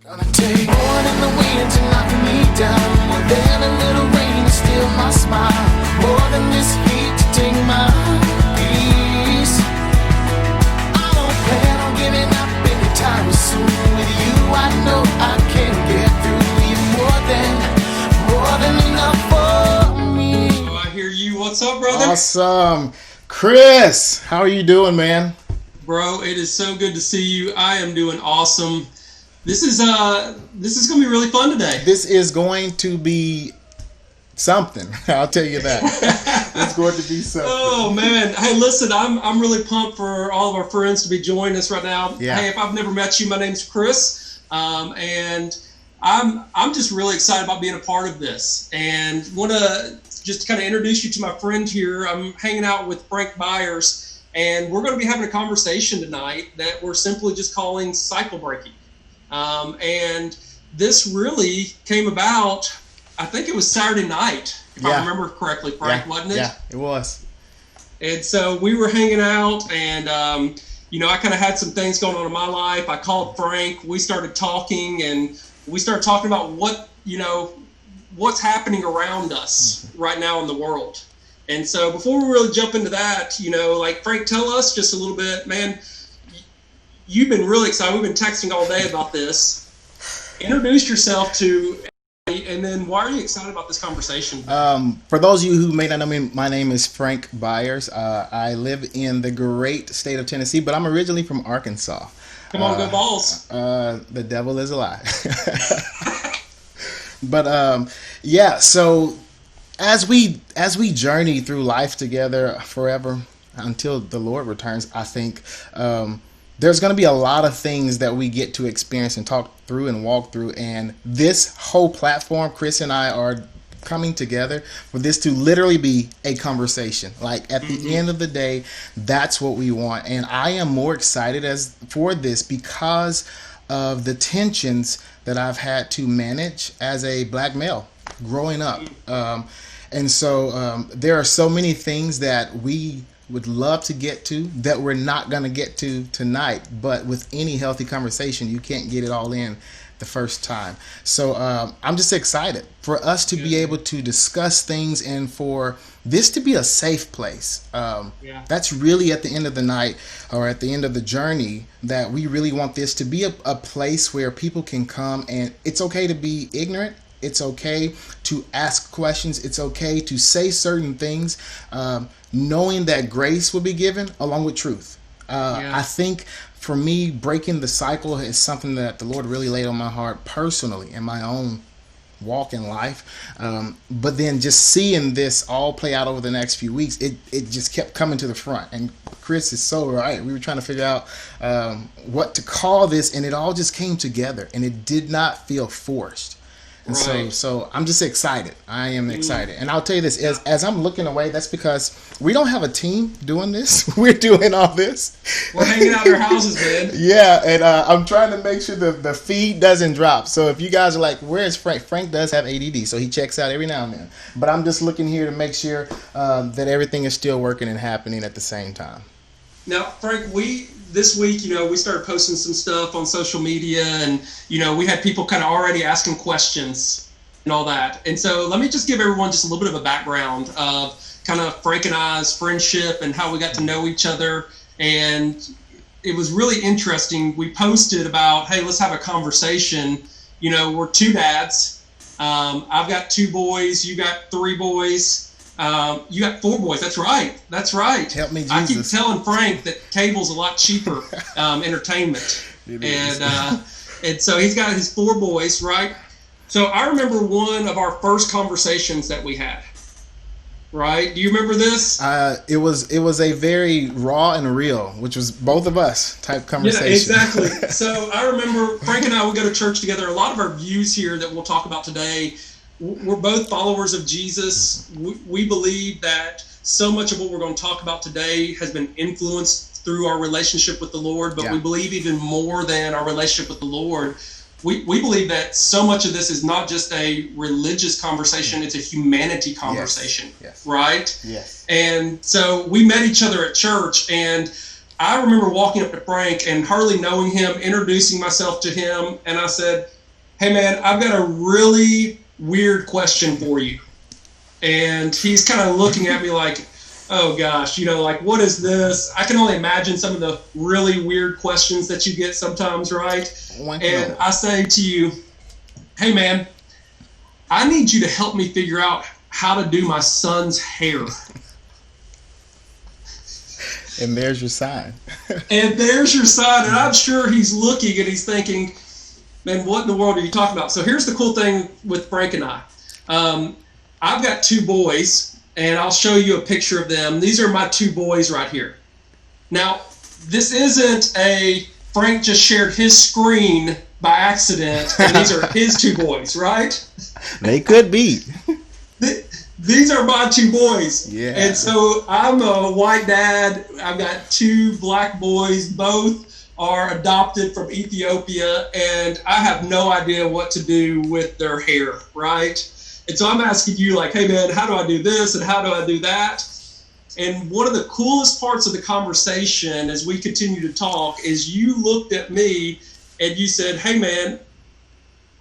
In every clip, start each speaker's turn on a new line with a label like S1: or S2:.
S1: Gonna take more than the wind to knock me down, more than a little rain to steal my smile, more than this heat to take my peace. I don't plan on giving up anytime soon. With you I know I can get through. You're more than enough for me.
S2: Oh, I hear you. What's up, brother?
S3: Awesome. Chris, how are you doing, man?
S2: Bro, it is so good to see you. I am doing awesome. This is going to be really fun today.
S3: This is going to be something. I'll tell you that. It's going to be something.
S2: Oh man! Hey, listen, I'm really pumped for all of our friends to be joining us right now.
S3: Yeah.
S2: Hey, if I've never met you, my name's Chris, and I'm just really excited about being a part of this, and want to just kind of introduce you to my friend here. I'm hanging out with Frank Byers, and we're going to be having a conversation tonight that we're simply just calling cycle breaking. And this really came about, I think it was Saturday night, if I remember correctly, Frank, wasn't it?
S3: Yeah, it was.
S2: And so we were hanging out, and, I kind of had some things going on in my life. I called Frank. We started talking, and we started talking about what's happening around us right now in the world. And so before we really jump into that, Frank, tell us just a little bit, man. You've been really excited. We've been texting all day about this. Introduce yourself to, and then why are you excited about this conversation?
S3: For those of you who may not know me, my name is Frank Byers. I live in the great state of Tennessee, but I'm originally from Arkansas.
S2: Come on, go Balls.
S3: The devil is a lie. But so as we journey through life together forever until the Lord returns, I think there's going to be a lot of things that we get to experience and talk through and walk through. And this whole platform, Chris and I are coming together for this to literally be a conversation. Like at the end of the day, that's what we want. And I am more excited for this because of the tensions that I've had to manage as a black male growing up. And so there are so many things that we would love to get to that we're not going to get to tonight, but with any healthy conversation you can't get it all in the first time. So I'm just excited for us to be able to discuss things and for this to be a safe place. That's really at the end of the night or at the end of the journey that we really want this to be a place where people can come, and it's okay to be ignorant. It's okay to ask questions. It's okay to say certain things, knowing that grace will be given along with truth. I think for me, breaking the cycle is something that the Lord really laid on my heart personally in my own walk in life. But then just seeing this all play out over the next few weeks, it just kept coming to the front. And Chris is so right. We were trying to figure out what to call this, and it all just came together, and it did not feel forced. And so I'm just excited. I am excited. And I'll tell you this, as I'm looking away, that's because we don't have a team doing this. We're doing all this.
S2: We're hanging out in our houses, man.
S3: Yeah, and I'm trying to make sure the feed doesn't drop. So if you guys are like, where's Frank? Frank does have ADD, so he checks out every now and then. But I'm just looking here to make sure that everything is still working and happening at the same time.
S2: Now, Frank, this week, we started posting some stuff on social media, and, we had people kind of already asking questions and all that. And so let me just give everyone just a little bit of a background of kind of Frank and I's friendship and how we got to know each other. And it was really interesting. We posted about, hey, let's have a conversation. We're two dads. I've got 2 boys. You got 3 boys. You got 4 boys. That's right.
S3: Help me, Jesus.
S2: I keep telling Frank that cable's a lot cheaper entertainment. And so he's got his 4 boys, right? So I remember one of our first conversations that we had. Right? Do you remember this?
S3: It was a very raw and real, which was both of us type conversation.
S2: Yeah, exactly. So I remember Frank and I would go to church together. A lot of our views here that we'll talk about today, we're both followers of Jesus. We believe that so much of what we're going to talk about today has been influenced through our relationship with the Lord, but we believe even more than our relationship with the Lord. We believe that so much of this is not just a religious conversation, it's a humanity conversation, right?
S3: Yes.
S2: And so we met each other at church, and I remember walking up to Frank and hardly knowing him, introducing myself to him, and I said, "Hey man, I've got a really weird question for you." And he's kind of looking at me like, "Oh gosh, like, what is this?" I can only imagine some of the really weird questions that you get sometimes, right? And I say to you, "Hey man, I need you to help me figure out how to do my son's hair."
S3: And there's your sign.
S2: And there's your sign. And I'm sure he's looking and he's thinking, "Man, what in the world are you talking about?" So here's the cool thing with Frank and I. I've got 2 boys, and I'll show you a picture of them. These are my 2 boys right here. Now, this isn't a Frank just shared his screen by accident, and these are his 2 boys, right?
S3: They could be.
S2: These are my 2 boys.
S3: Yeah.
S2: And so I'm a white dad. I've got 2 black boys. Both are adopted from Ethiopia, and I have no idea what to do with their hair, right? And so I'm asking you, like, "Hey man, how do I do this and how do I do that?" And one of the coolest parts of the conversation as we continue to talk is you looked at me and you said, "Hey man,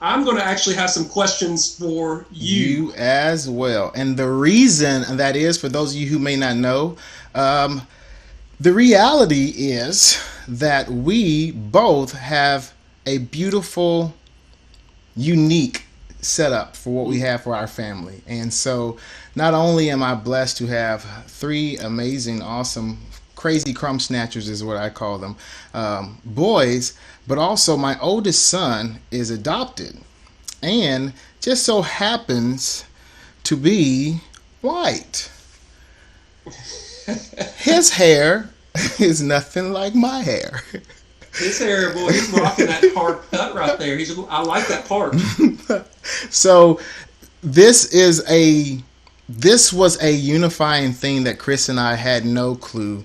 S2: I'm going to actually have some questions for you."
S3: You as well. And the reason that is, for those of you who may not know, the reality is that we both have a beautiful, unique setup for what we have for our family. And so not only am I blessed to have 3 amazing, awesome, crazy crumb snatchers is what I call them, boys, but also my oldest son is adopted and just so happens to be white. His hair is nothing like my hair.
S2: His hair, boy, he's rocking that hard cut right there. I like that part.
S3: So this was a unifying thing that Chris and I had no clue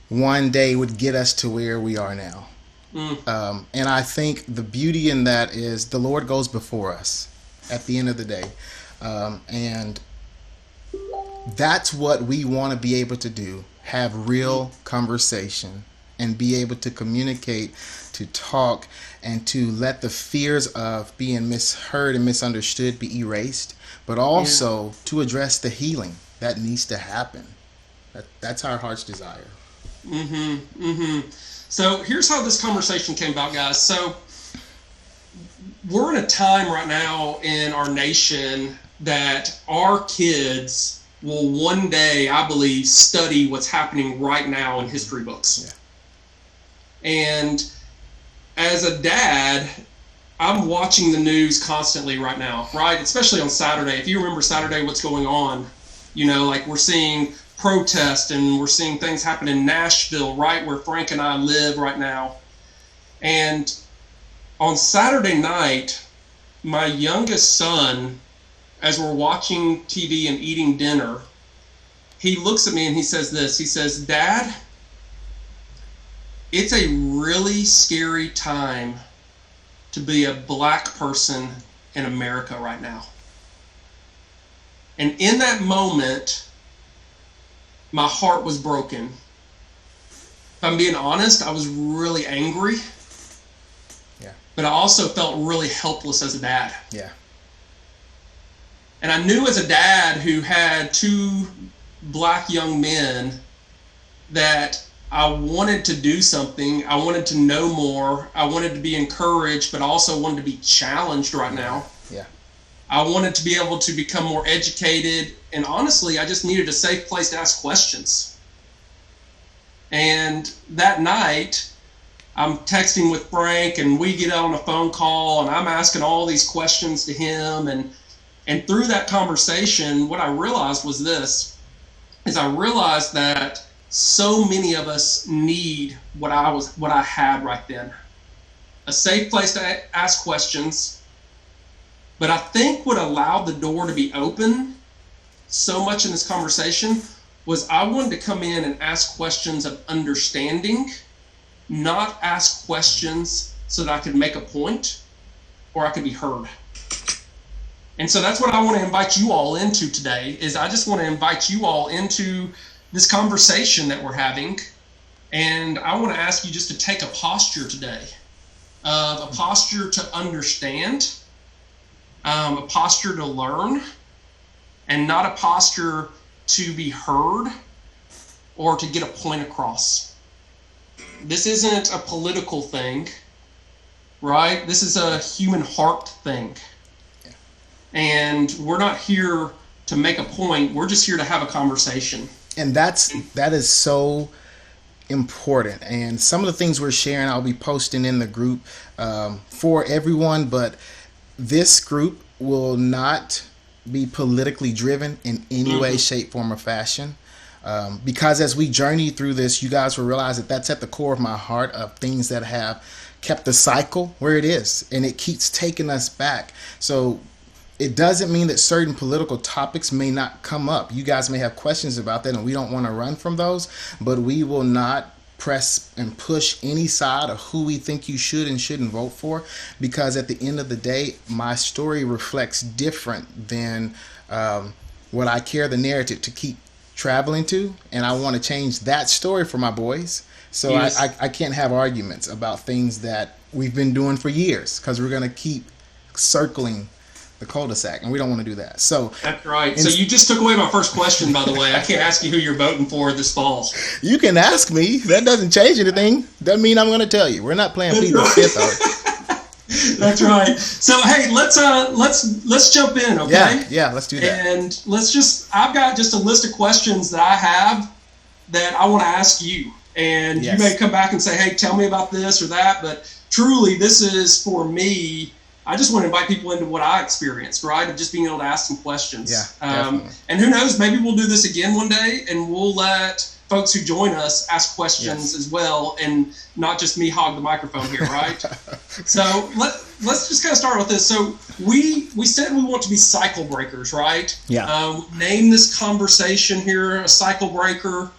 S3: one day would get us to where we are now. And I think the beauty in that is the Lord goes before us at the end of the day. And that's what we want to be able to do, have real conversation and be able to communicate, to talk, and to let the fears of being misheard and misunderstood be erased, but also to address the healing that needs to happen. That's our heart's desire.
S2: So here's how this conversation came about, guys. So we're in a time right now in our nation that our kids will one day, I believe, study what's happening right now in history books.
S3: Yeah.
S2: And as a dad, I'm watching the news constantly right now, right? Especially on Saturday. If you remember Saturday, what's going on, like we're seeing protests and we're seeing things happen in Nashville, right where Frank and I live right now. And on Saturday night, my youngest son, as we're watching TV and eating dinner, he looks at me and he says this. He says, "Dad, it's a really scary time to be a black person in America right now." And in that moment, my heart was broken. If I'm being honest, I was really angry.
S3: Yeah.
S2: But I also felt really helpless as a dad.
S3: Yeah.
S2: And I knew as a dad who had 2 black young men that I wanted to do something. I wanted to know more. I wanted to be encouraged, but also wanted to be challenged right now.
S3: Yeah.
S2: I wanted to be able to become more educated. And honestly, I just needed a safe place to ask questions. And that night, I'm texting with Frank, and we get on a phone call, and I'm asking all these questions to him. And through that conversation, what I realized was this, is I realized that so many of us need what I had right then. A safe place to ask questions. But I think what allowed the door to be open so much in this conversation was I wanted to come in and ask questions of understanding, not ask questions so that I could make a point or I could be heard. And so that's what I want to invite you all into today, is I just want to invite you all into this conversation that we're having And I want to ask you just to take a posture today, of a posture to understand, a posture to learn, and not a posture to be heard or to get a point across. This isn't a political thing, right? This is a human heart thing. And we're not here to make a point. We're just here to have a conversation.
S3: And that is so important. And some of the things we're sharing, I'll be posting in the group for everyone. But this group will not be politically driven in any way, shape, form, or fashion. Because as we journey through this, you guys will realize that that's at the core of my heart, of things that have kept the cycle where it is. And it keeps taking us back. So it doesn't mean that certain political topics may not come up. You guys may have questions about that, and we don't want to run from those, but we will not press and push any side of who we think you should and shouldn't vote for, because at the end of the day, my story reflects different than what I care the narrative to keep traveling to, and I want to change that story for my boys. So yes. I can't have arguments about things that we've been doing for years, because we're going to keep circling the cul-de-sac, and we don't want to do that. So
S2: that's right. So you just took away my first question, by the way. I can't ask you who you're voting for this fall.
S3: You can ask me. That doesn't change anything. Doesn't mean I'm going to tell you. We're not playing Peter Fifth.
S2: That's right. So hey, let's jump in, okay?
S3: Yeah, let's do that.
S2: And I've got just a list of questions that I have that I want to ask you. And you may come back and say, hey, tell me about this or that, but truly this is for me. I just want to invite people into what I experienced, right? Of just being able to ask some questions.
S3: Yeah,
S2: and who knows, maybe we'll do this again one day, and we'll let folks who join us ask questions as well, and not just me hog the microphone here, right? So let's just kind of start with this. So we said we want to be cycle breakers, right?
S3: Yeah.
S2: Name this conversation here a cycle breaker.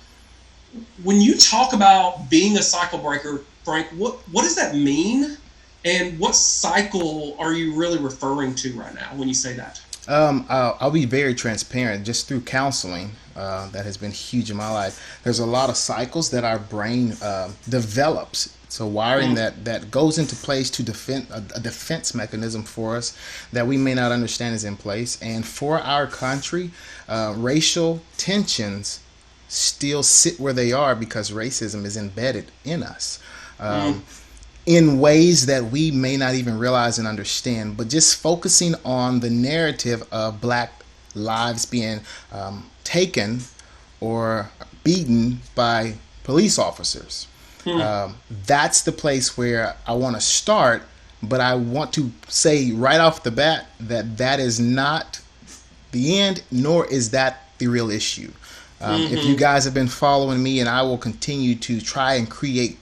S2: When you talk about being a cycle breaker, Frank, what does that mean? And what cycle are you really referring to right now when you say that?
S3: I'll be very transparent. Just through counseling, that has been huge in my life. There's a lot of cycles that our brain develops. It's a wiring that goes into place to defend a defense mechanism for us that we may not understand is in place. And for our country, racial tensions still sit where they are because racism is embedded in us. In ways that we may not even realize and understand, but just focusing on the narrative of black lives being taken or beaten by police officers. That's the place where I want to start, but I want to say right off the bat that is not the end, nor is that the real issue. If you guys have been following me, and I will continue to try and create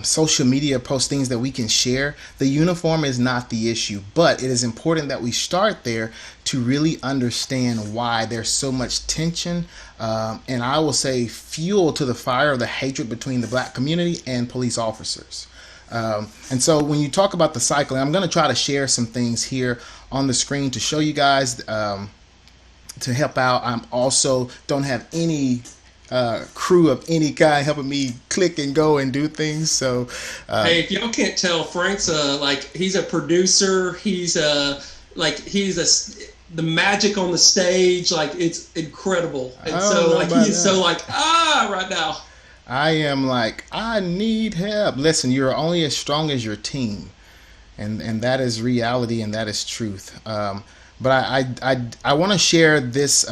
S3: social media postings that we can share, the uniform is not the issue, but it is important that we start there to really understand why there's so much tension, and I will say fuel to the fire of the hatred between the black community and police officers. And so when you talk about the cycling, I'm going to try to share some things here on the screen to show you guys to help out. I'm also don't have any crew of any kind helping me click and go and do things. So
S2: hey, if y'all can't tell, Frank's he's a producer. He's the magic on the stage. Like, it's incredible. And so he is so right now.
S3: I am like, I need help. Listen, you're only as strong as your team, and that is reality, and that is truth. But I want to share this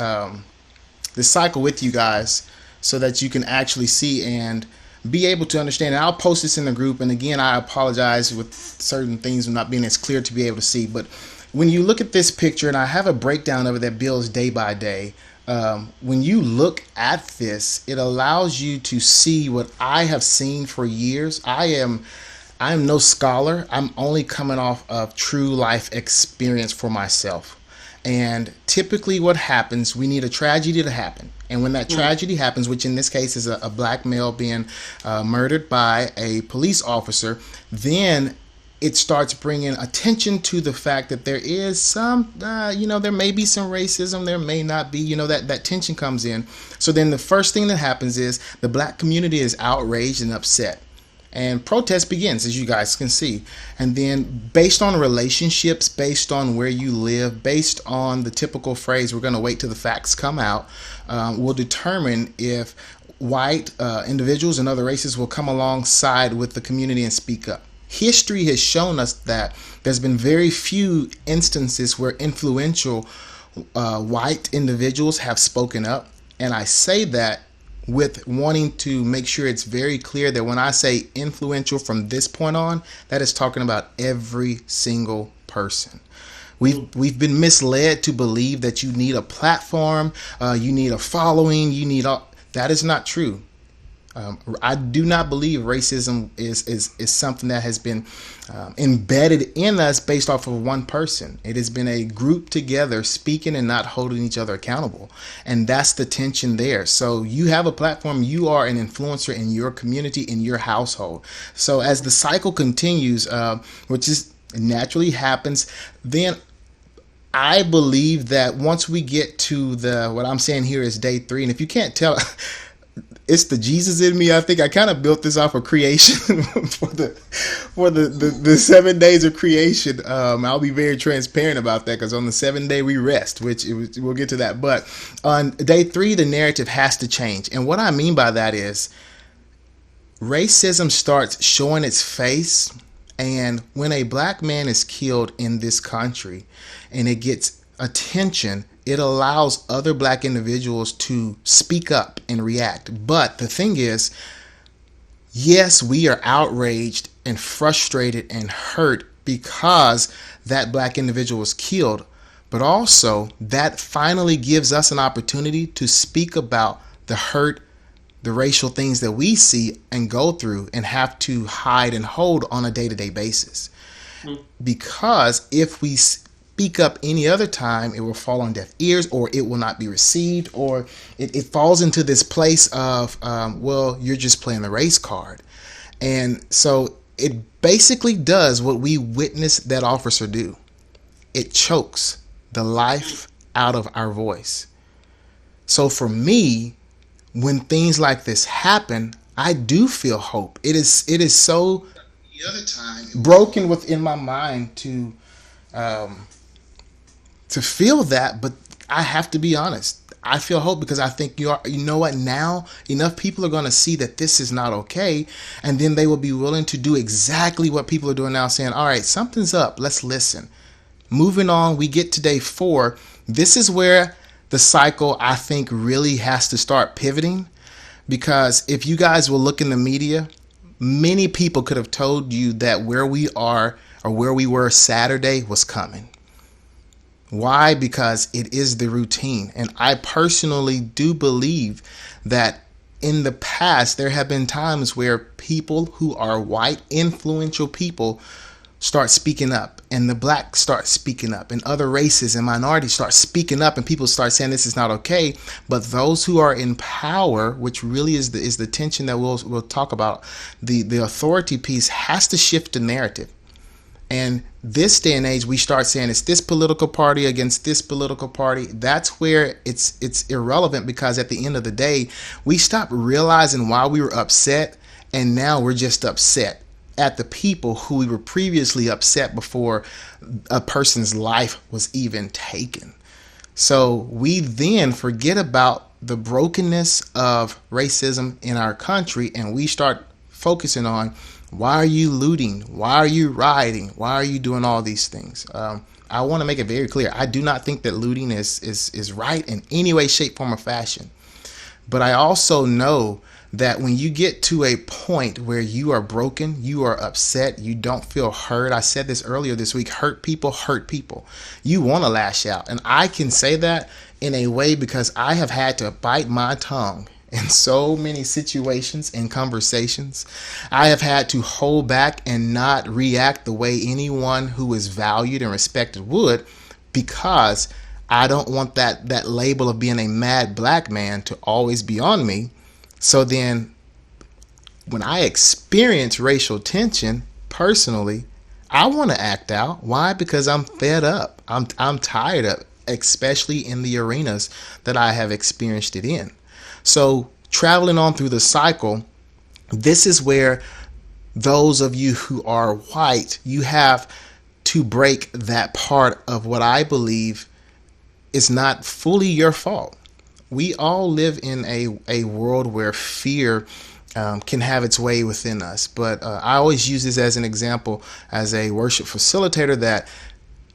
S3: this cycle with you guys, so that you can actually see and be able to understand. And I'll post this in the group. And again, I apologize with certain things not being as clear to be able to see. But when you look at this picture, and I have a breakdown of it that builds day by day, when you look at this, it allows you to see what I have seen for years. I am no scholar. I'm only coming off of true life experience for myself. And typically what happens, we need a tragedy to happen. And when that tragedy happens, which in this case is a black male being murdered by a police officer, then it starts bringing attention to the fact that there is some, there may be some racism, there may not be, that tension comes in. So then the first thing that happens is the black community is outraged and upset. And protest begins, as you guys can see. And then based on relationships, based on where you live, based on the typical phrase, we're going to wait till the facts come out, will determine if white individuals and other races will come alongside with the community and speak up. History has shown us that there's been very few instances where influential white individuals have spoken up. And I say that with wanting to make sure it's very clear that when I say influential from this point on, that is talking about every single person. We've been misled to believe that you need a platform, you need a following, that is not true. I do not believe racism is something that has been embedded in us based off of one person. It has been a group together speaking and not holding each other accountable. And that's the tension there. So you have a platform, you are an influencer in your community, in your household. So as the cycle continues, which is naturally happens, then I believe that once we get to what I'm saying here is day 3, and if you can't tell, it's the Jesus in me. I think I kind of built this off of creation for the 7 days of creation. I'll be very transparent about that because on the 7th day we rest, we'll get to that. But on day 3, the narrative has to change. And what I mean by that is racism starts showing its face. And when a black man is killed in this country and it gets attention, it allows other black individuals to speak up and react. But the thing is, yes, we are outraged and frustrated and hurt because that black individual was killed. But also, that finally gives us an opportunity to speak about the hurt, the racial things that we see and go through and have to hide and hold on a day-to-day basis. Because if we speak up any other time, it will fall on deaf ears, or it will not be received, or it falls into this place of, you're just playing the race card. And so it basically does what we witnessed that officer do. It chokes the life out of our voice. So for me, when things like this happen, I do feel hope. It is so the other time broken within my mind to feel that, but I have to be honest. I feel hope because I think you know what, now enough people are going to see that this is not okay, and then they will be willing to do exactly what people are doing now, saying, all right, something's up, let's listen. Moving on, we get to day 4. This is where the cycle, I think, really has to start pivoting, because if you guys will look in the media, many people could have told you that where we are or where we were Saturday was coming. Why? Because it is the routine. And I personally do believe that in the past, there have been times where people who are white, influential people, start speaking up, and the blacks start speaking up, and other races and minorities start speaking up, and people start saying this is not okay. But those who are in power, which really is the tension that we'll talk about, the authority piece has to shift the narrative. And this day and age, we start saying it's this political party against this political party. That's where it's irrelevant, because at the end of the day, we stop realizing why we were upset, and now we're just upset at the people who we were previously upset before a person's life was even taken. So we then forget about the brokenness of racism in our country, and we start focusing on, why are you looting? Why are you rioting? Why are you doing all these things? I want to make it very clear. I do not think that looting is right in any way, shape, form, or fashion. But I also know that when you get to a point where you are broken, you are upset, you don't feel heard. I said this earlier this week, hurt people hurt people. You want to lash out. And I can say that in a way because I have had to bite my tongue in so many situations and conversations. I have had to hold back and not react the way anyone who is valued and respected would, because I don't want that label of being a mad black man to always be on me. So then when I experience racial tension personally, I want to act out. Why? Because I'm fed up. I'm tired of, especially in the arenas that I have experienced it in. So traveling on through the cycle, this is where those of you who are white, you have to break that part of what I believe is not fully your fault. We all live in a world where fear can have its way within us. But I always use this as an example as a worship facilitator, that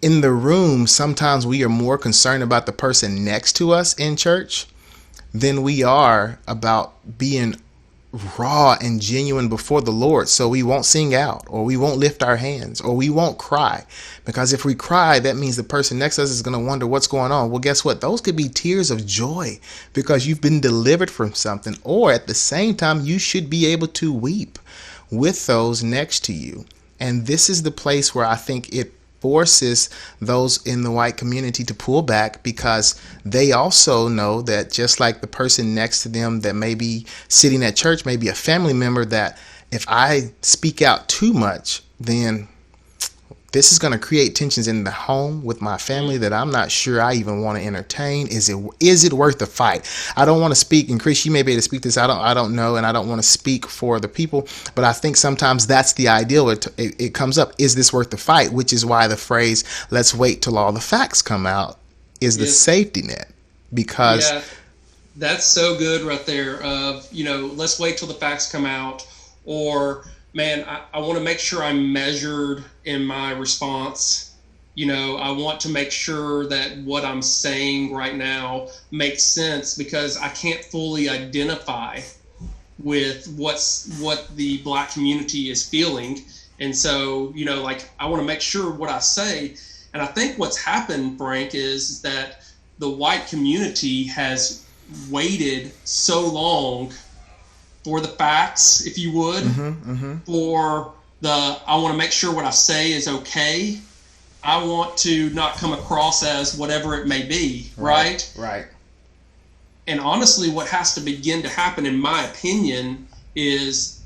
S3: in the room, sometimes we are more concerned about the person next to us in church than we are about being raw and genuine before the Lord. So we won't sing out, or we won't lift our hands, or we won't cry. Because if we cry, that means the person next to us is going to wonder what's going on. Well, guess what? Those could be tears of joy because you've been delivered from something. Or at the same time, you should be able to weep with those next to you. And this is the place where I think it forces those in the white community to pull back, because they also know that just like the person next to them that may be sitting at church, may be a family member, that if I speak out too much, then this is going to create tensions in the home with my family that I'm not sure I even want to entertain. Is it worth the fight? I don't want to speak, and Chris, you may be able to speak this. I don't know, and I don't want to speak for the people, but I think sometimes that's the ideal. It comes up. Is this worth the fight? Which is why the phrase "let's wait till all the facts come out" is the safety net, because
S2: that's so good right there. Let's wait till the facts come out, or man, I want to make sure I'm measured in my response. I want to make sure that what I'm saying right now makes sense, because I can't fully identify with what the Black community is feeling. And so, I want to make sure what I say. And I think what's happened, Frank, is that the white community has waited so long for the facts, if you would, for I want to make sure what I say is okay. I want to not come across as whatever it may be, right?
S3: Right.
S2: And honestly, what has to begin to happen, in my opinion, is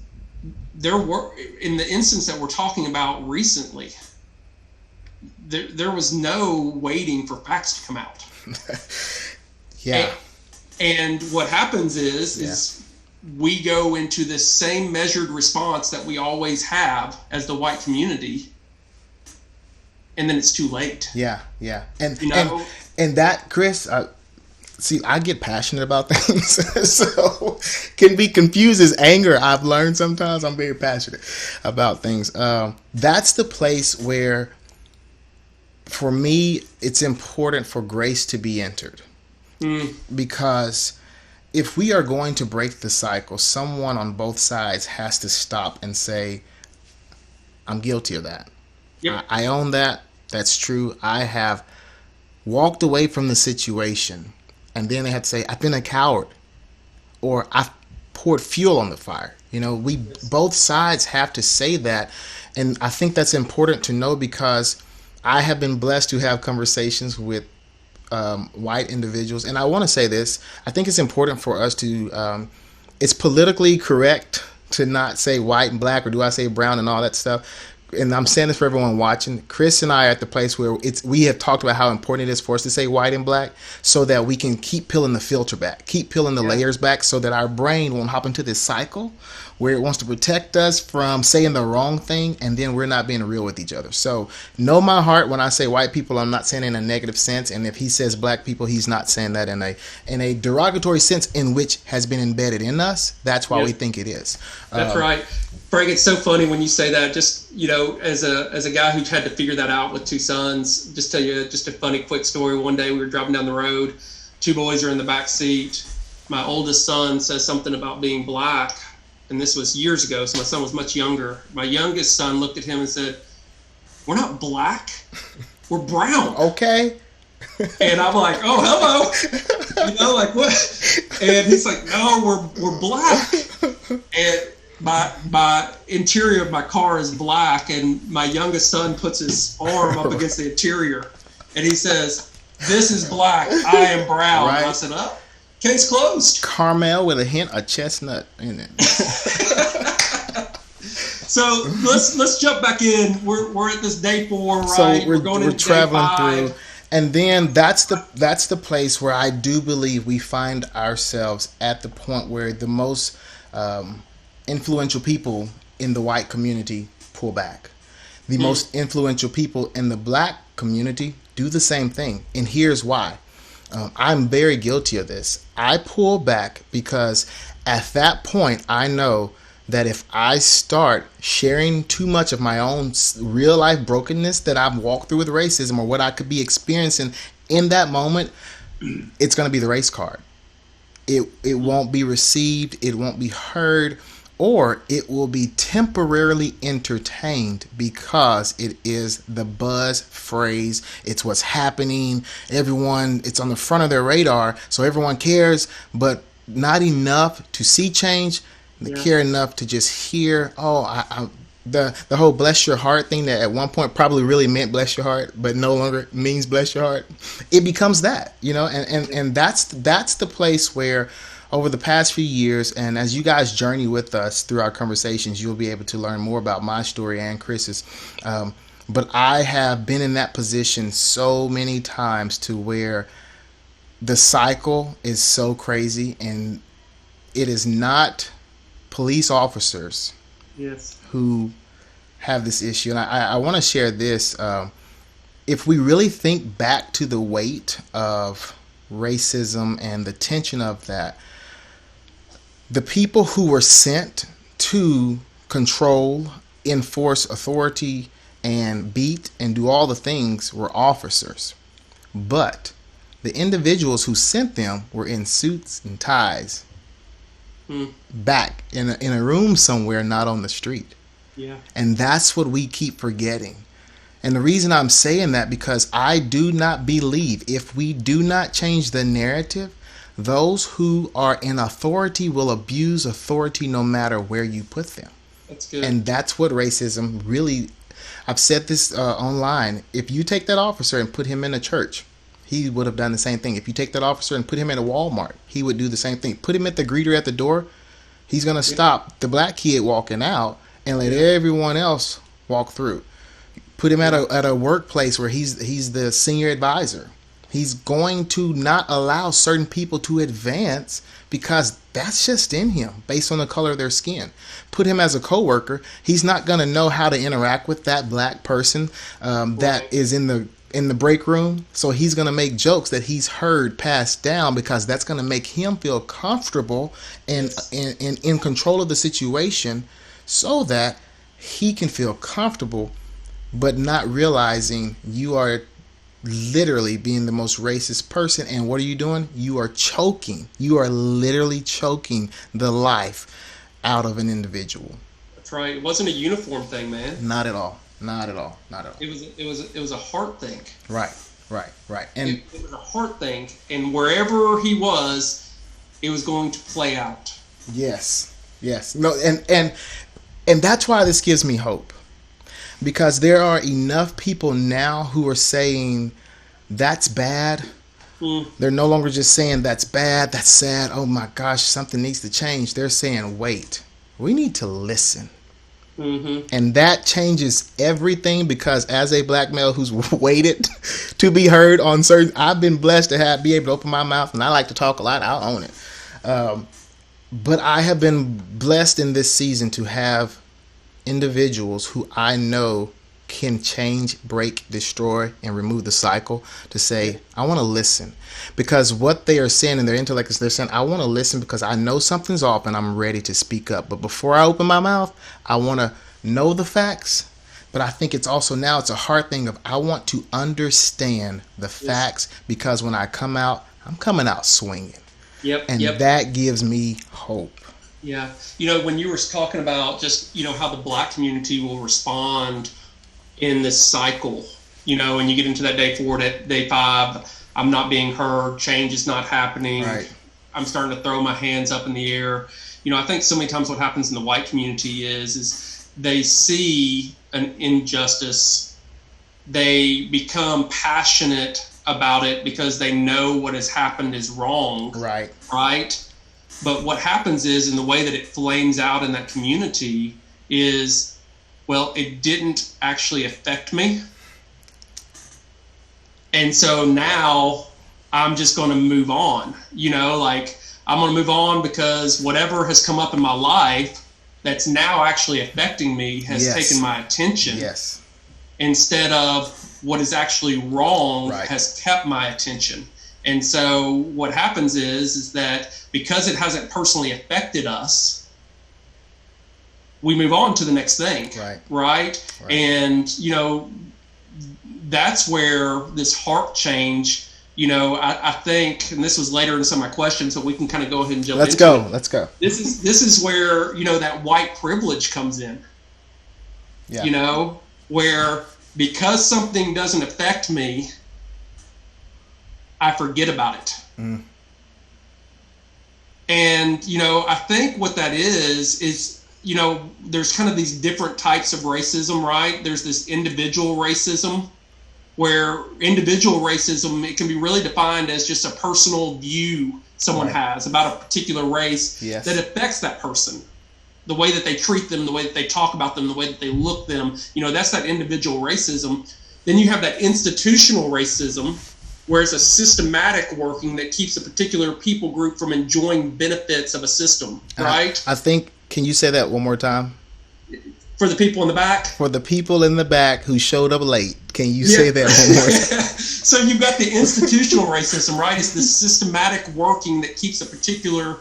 S2: in the instance that we're talking about recently, there was no waiting for facts to come out.
S3: Yeah.
S2: And what happens is we go into this same measured response that we always have as the white community, and then it's too late.
S3: Yeah. And that, Chris, see, I get passionate about things, so can be confused as anger. I've learned sometimes I'm very passionate about things. That's the place where, for me, it's important for grace to be entered, because if we are going to break the cycle, someone on both sides has to stop and say, I'm guilty of that. Yep. I own that. That's true. I have walked away from the situation. And then they have to say, I've been a coward, or I've poured fuel on the fire. Both sides have to say that. And I think that's important to know, because I have been blessed to have conversations with white individuals. And I want to say this. I think it's important for us to, it's politically correct to not say white and black, or do I say brown and all that stuff. And I'm saying this for everyone watching. Chris and I are at the place where we have talked about how important it is for us to say white and black, so that we can keep peeling the filter back, keep peeling the layers back, so that our brain won't hop into this cycle where it wants to protect us from saying the wrong thing, and then we're not being real with each other. So know my heart. When I say white people, I'm not saying in a negative sense. And if he says black people, he's not saying that in a derogatory sense, in which has been embedded in us. That's why we think it is.
S2: That's right. Frank, it's so funny when you say that. Just, as a guy who had to figure that out with two sons, just tell you just a funny quick story. One day we were driving down the road. Two boys are in the back seat. My oldest son says something about being black, and this was years ago, so my son was much younger. My youngest son looked at him and said, "We're not black, we're brown."
S3: Okay.
S2: And I'm like, "Oh, hello." Like, what? And he's like, "No, we're black." And my interior of my car is black, and my youngest son puts his arm up against the interior, and he says, "This is black, I am brown." Right. And I said, "Oh, case closed."
S3: Caramel with a hint of chestnut in it.
S2: So let's jump back in. We're at this day 4, right?
S3: So we're
S2: going
S3: we're
S2: into
S3: traveling
S2: day 5.
S3: through, and then that's the place where I do believe we find ourselves at the point where the most influential people in the white community pull back. The most influential people in the black community do the same thing, and here's why. I'm very guilty of this. I pull back because at that point I know that if I start sharing too much of my own real life brokenness that I've walked through with racism, or what I could be experiencing in that moment, it's going to be the race card. It won't be received, it won't be heard, or it will be temporarily entertained because it is the buzz phrase. It's what's happening. Everyone, it's on the front of their radar, so everyone cares, but not enough to see change. They care enough to just hear, the whole bless your heart thing that at one point probably really meant bless your heart, but no longer means bless your heart. It becomes that, and that's the place where over the past few years, and as you guys journey with us through our conversations, you'll be able to learn more about my story and Chris's. But I have been in that position so many times to where the cycle is so crazy, and it is not police officers who have this issue. And I want to share this. If we really think back to the weight of racism and the tension of that, the people who were sent to control, enforce authority, and beat and do all the things were officers. But the individuals who sent them were in suits and ties, back in a room somewhere, not on the street.
S2: Yeah.
S3: And that's what we keep forgetting. And the reason I'm saying that, because I do not believe if we do not change the narrative, those who are in authority will abuse authority no matter where you put them.
S2: That's good.
S3: And that's what racism really, I've said this online. If you take that officer and put him in a church, he would have done the same thing. If you take that officer and put him in a Walmart, he would do the same thing. Put him at the greeter at the door, he's going to stop the black kid walking out and let everyone else walk through. Put him at a workplace where he's the senior advisor. He's going to not allow certain people to advance because that's just in him based on the color of their skin. Put him as a coworker. He's not going to know how to interact with that black person that is in the break room. So he's going to make jokes that he's heard passed down because that's going to make him feel comfortable and in control of the situation so that he can feel comfortable, but not realizing you are literally being the most racist person. And what are you doing? You are choking. You are literally choking the life out of an individual.
S2: That's right. It wasn't a uniform thing, man.
S3: Not at all. Not at all. Not at all.
S2: It was a heart thing.
S3: Right. And
S2: it was a heart thing, and wherever he was, it was going to play out.
S3: Yes. No, and that's why this gives me hope. Because there are enough people now who are saying that's bad. They're no longer just saying that's bad, that's sad, oh my gosh, something needs to change. They're saying, wait, we need to listen. And that changes everything, because as a black male who's waited to be heard on certain, I've been blessed to be able to open my mouth, and I like to talk a lot. I'll own it. But I have been blessed in this season to have individuals who I know can change, break, destroy, and remove the cycle to say, I want to listen. Because what they are saying in their intellect is they're saying, I want to listen because I know something's off and I'm ready to speak up. But before I open my mouth, I want to know the facts. But I think it's also now it's a hard thing of I want to understand the facts, because when I come out, I'm coming out swinging. And that gives me hope.
S2: Yeah. When you were talking about just, how the black community will respond in this cycle, and you get into that day 4, day 5, I'm not being heard, change is not happening.
S3: Right.
S2: I'm starting to throw my hands up in the air. I think so many times what happens in the white community is they see an injustice. They become passionate about it because they know what has happened is wrong.
S3: Right.
S2: But what happens is, in the way that it flames out in that community, is well, it didn't actually affect me. And so now I'm just going to move on, like I'm going to move on because whatever has come up in my life that's now actually affecting me has taken my attention.
S3: Yes.
S2: Instead of what is actually wrong
S3: Right.
S2: has kept my attention. And so what happens is that because it hasn't personally affected us, we move on to the next thing. Right. And, that's where this heart change, I think, and this was later in some of my questions, so we can kind of go ahead and jump into it.
S3: Let's go.
S2: This is where, that white privilege comes in.
S3: Yeah.
S2: Where because something doesn't affect me, I forget about it.
S3: Mm.
S2: And, I think what that is, there's kind of these different types of racism, right? There's this individual racism, where individual racism, it can be really defined as just a personal view someone has about a particular race that affects that person. The way that they treat them, the way that they talk about them, the way that they look them, that's that individual racism. Then you have that institutional racism, where it's a systematic working that keeps a particular people group from enjoying benefits of a system, right?
S3: I think, can you say that one more time?
S2: For the people in the back?
S3: For the people in the back who showed up late, can you say that one more time?
S2: So you've got the institutional racism, right? It's the systematic working that keeps a particular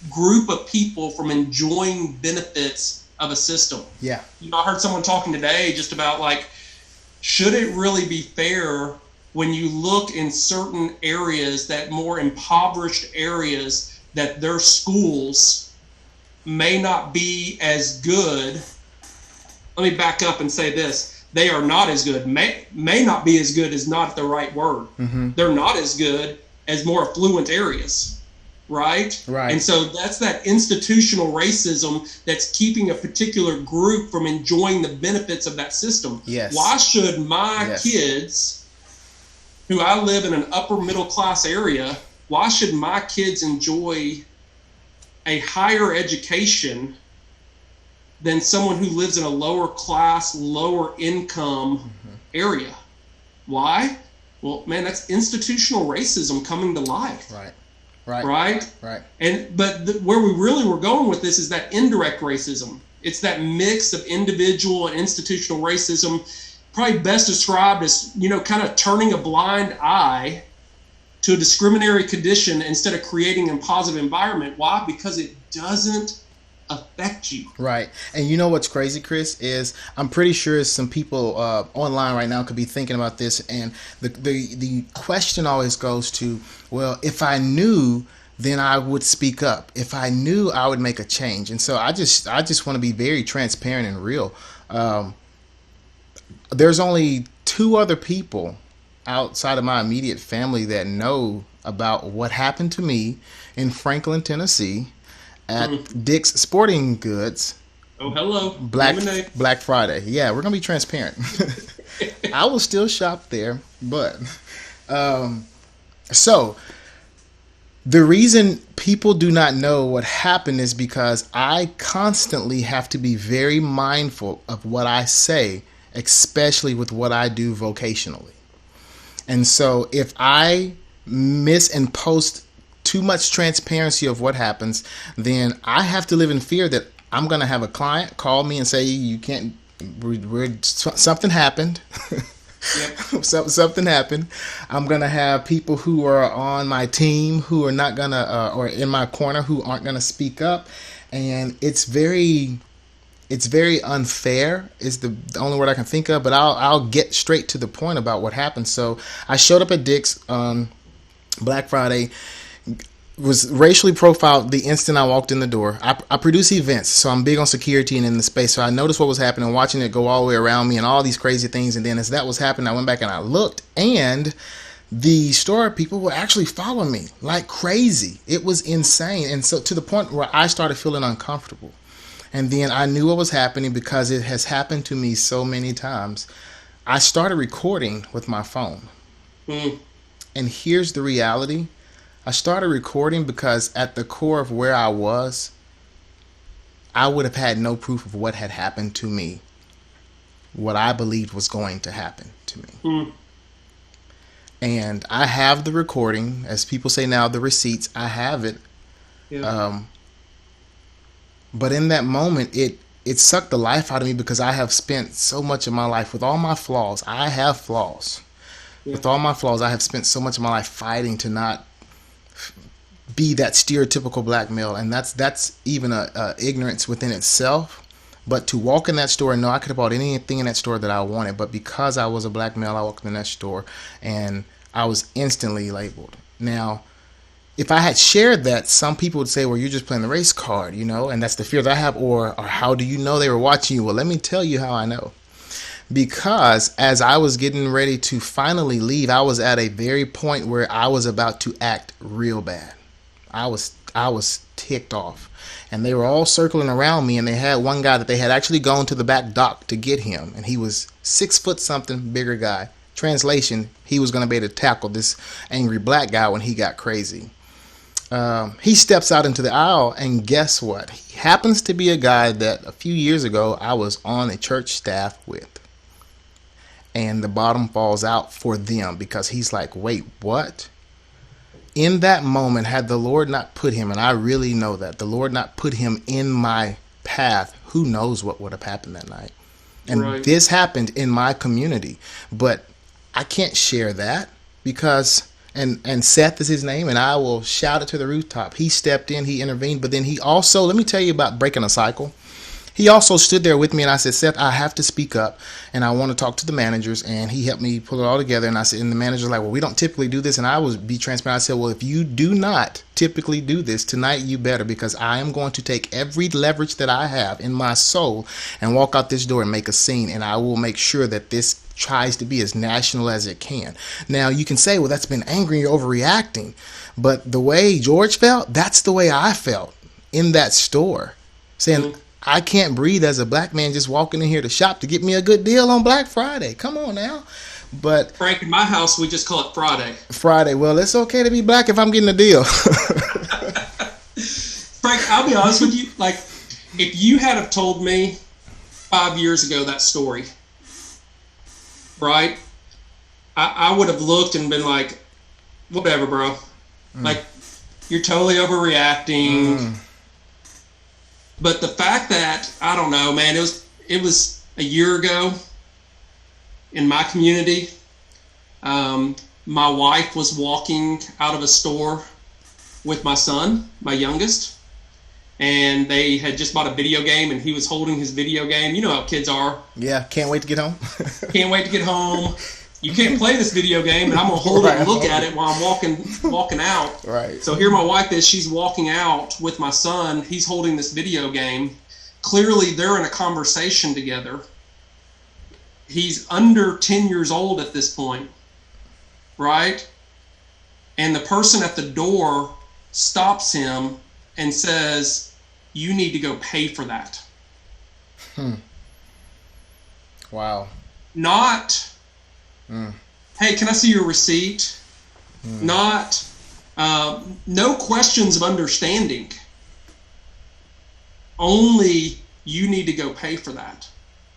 S2: group of people from enjoying benefits of a system.
S3: Yeah.
S2: I heard someone talking today just about should it really be fair when you look in certain areas, that more impoverished areas, that their schools may not be as good. Let me back up and say this. They are not as good. May not be as good is not the right word.
S3: Mm-hmm.
S2: They're not as good as more affluent areas. Right? And so that's that institutional racism that's keeping a particular group from enjoying the benefits of that system.
S3: Yes.
S2: Why should my kids, who I live in an upper middle class area, why should my kids enjoy a higher education than someone who lives in a lower class, lower income area? Why? Well, man, that's institutional racism coming to life. Right. But where we really were going with this is that indirect racism. It's that mix of individual and institutional racism, probably best described as, kind of turning a blind eye to a discriminatory condition instead of creating a positive environment. Why? Because it doesn't affect you.
S3: Right. And you know what's crazy, Chris, is I'm pretty sure some people online right now could be thinking about this, and the question always goes to, well, if I knew, then I would speak up. If I knew, I would make a change. And so I just want to be very transparent and real. There's only 2 other people outside of my immediate family that know about what happened to me in Franklin, Tennessee, at Dick's Sporting Goods.
S2: Oh, hello.
S3: Black Friday. Yeah, we're gonna be transparent. I will still shop there, but so the reason people do not know what happened is because I constantly have to be very mindful of what I say, especially with what I do vocationally. And so if I miss and post too much transparency of what happens, then I have to live in fear that I'm going to have a client call me and say, you can't, something happened. Something happened. I'm going to have people who are on my team who are not going to, or in my corner, who aren't going to speak up. And it's very unfair is the only word I can think of, but I'll get straight to the point about what happened. So I showed up at Dick's on Black Friday, was racially profiled the instant I walked in the door. I produce events, so I'm big on security and in the space. So I noticed what was happening, watching it go all the way around me and all these crazy things. And then as that was happening, I went back and I looked, and the store people were actually following me like crazy. It was insane. And so to the point where I started feeling uncomfortable. And then I knew what was happening because it has happened to me so many times. I started recording with my phone. And here's the reality. I started recording because at the core of where I was, I would have had no proof of what had happened to me what I believed was going to happen to me.
S2: Mm.
S3: And I have the recording, as people say now, the receipts. I have it.
S2: Yeah.
S3: But in that moment, it sucked the life out of me because I have spent so much of my life with all my flaws. I have flaws.
S2: Yeah.
S3: With all my flaws, I have spent so much of my life fighting to not be that stereotypical black male, and that's even a ignorance within itself. But to walk in that store and know I could have bought anything in that store that I wanted, but because I was a black male, I walked in that store and I was instantly labeled. Now, if I had shared that, some people would say, well, you're just playing the race card, and that's the fear that I have, or how do you know they were watching you? Well, let me tell you how I know. Because as I was getting ready to finally leave, I was at a very point where I was about to act real bad. I was ticked off. And they were all circling around me, and they had one guy that they had actually gone to the back dock to get him. And he was 6 foot something, bigger guy. Translation, he was going to be able to tackle this angry black guy when he got crazy. He steps out into the aisle, and guess what? He happens to be a guy that a few years ago I was on a church staff with. And the bottom falls out for them because he's like, wait, what? In that moment, had the Lord not put him, and I really know that, the Lord not put him in my path, who knows what would have happened that night. And
S2: Right.
S3: This happened in my community. But I can't share that because, and Seth is his name, and I will shout it to the rooftop. He stepped in, he intervened, but then he also, let me tell you about breaking a cycle. He also stood there with me, and I said, Seth, I have to speak up, and I want to talk to the managers, and he helped me pull it all together, and I said, and the manager's like, well, we don't typically do this, and I was be transparent. I said, well, if you do not typically do this, tonight you better, because I am going to take every leverage that I have in my soul and walk out this door and make a scene, and I will make sure that this tries to be as national as it can. Now, you can say, well, that's been angry, you're overreacting, but the way George felt, that's the way I felt in that store, saying, I can't breathe as a black man just walking in here to shop to get me a good deal on Black Friday. Come on now. But
S2: Frank, in my house, we just call it Friday.
S3: Friday, well, it's okay to be black if I'm getting a deal.
S2: Frank, I'll be honest with you. Like, if you had have told me 5 years ago that story, right, I would have looked and been like, whatever, bro. Like, you're totally overreacting. But the fact that, I don't know, man, it was a year ago in my community. My wife was walking out of a store with my son, my youngest, and they had just bought a video game, and he was holding his video game. You know how kids are.
S3: Yeah, can't wait to get home.
S2: Can't wait to get home. You can't play this video game, and I'm gonna hold it and look at it while I'm walking out.
S3: Right.
S2: So here my wife is. She's walking out with my son. He's holding this video game. Clearly, they're in a conversation together. He's under 10 years old at this point, right? And the person at the door stops him and says, "You need to go pay for that."
S3: Wow.
S2: Not, hey, can I see your receipt? Not, no questions of understanding. Only, you need to go pay for that.